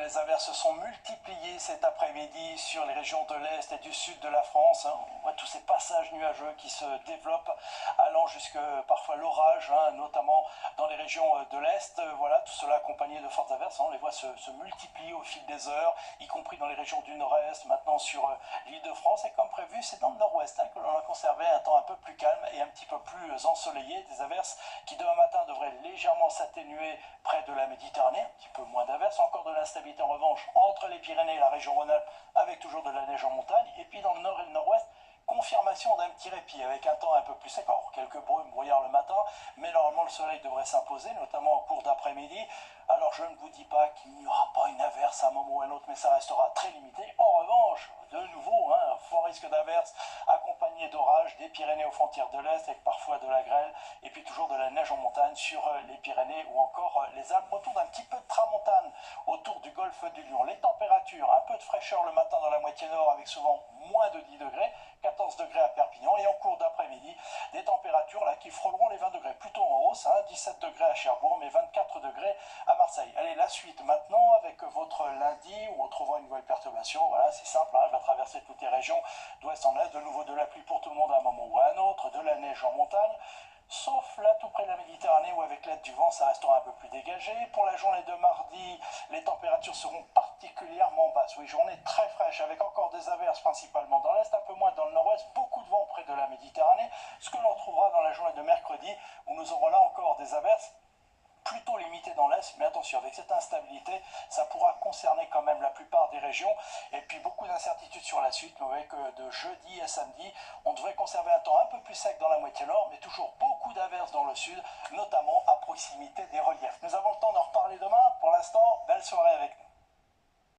les averses se sont multipliées cet après-midi sur les régions de l'Est et du Sud de la France. On voit tous ces passages nuageux qui se développent, allant jusque parfois l'orage, notamment dans les régions de l'Est. Voilà, tout cela accompagné de fortes averses. On les voit se multiplier au fil des heures, y compris dans les régions du Nord-Est, maintenant sur l'île de France. Et comme prévu, c'est dans le Nord-Ouest que l'on a conservé un temps un peu plus calme et un petit peu plus ensoleillé. Des averses qui demain matin devraient légèrement s'atténuer près de la Méditerranée, un petit peu moins d'averses, encore de l'instabilité en revanche entre les Pyrénées et la région Rhône-Alpes avec toujours de la neige en montagne, et puis dans le nord et le nord-ouest, confirmation d'un petit répit avec un temps un peu plus sec. Alors, quelques brumes, brouillards le matin, mais normalement le soleil devrait s'imposer, notamment en cours d'après-midi. Alors je ne vous dis pas qu'il n'y aura pas une averse à un moment ou à un autre, mais ça restera très limité. En revanche, de nouveau, un fort risque d'averse accompagné d'orages des Pyrénées aux frontières de l'Est, avec parfois de la grêle, et puis toujours de la neige en montagne sur les Pyrénées ou encore les Alpes. Retour d'un petit peu de tramontane autour du golfe du Lion. Les températures, un peu de fraîcheur le matin dans la moitié nord, avec souvent moins de 10 degrés, 14 degrés à Perpignan, et en cours d'après-midi, des températures là qui frôleront les 20 degrés, plutôt en hausse, 17 degrés à Cherbourg, mais 24 degrés à Marseille. Allez, la suite maintenant avec votre lundi où on trouvera une nouvelle perturbation. Voilà, c'est simple, elle va traverser toutes les régions d'ouest en est, de nouveau de la pluie pour tout le monde à un moment ou à un autre, de la neige en montagne, sauf là tout près de la Méditerranée où avec l'aide du vent ça restera un peu plus dégagé. Pour la journée de mardi, les températures seront particulièrement basses. Oui, journée très fraîche avec encore des averses principalement dans l'est, un peu moins dans le nord-ouest, beaucoup de vent près de la Méditerranée, ce que l'on retrouvera dans la journée de mercredi où nous aurons là encore des averses plutôt limité dans l'Est, mais attention, avec cette instabilité, ça pourra concerner quand même la plupart des régions, et puis beaucoup d'incertitudes sur la suite. Vous voyez que de jeudi à samedi, on devrait conserver un temps un peu plus sec dans la moitié nord, mais toujours beaucoup d'averses dans le sud, notamment à proximité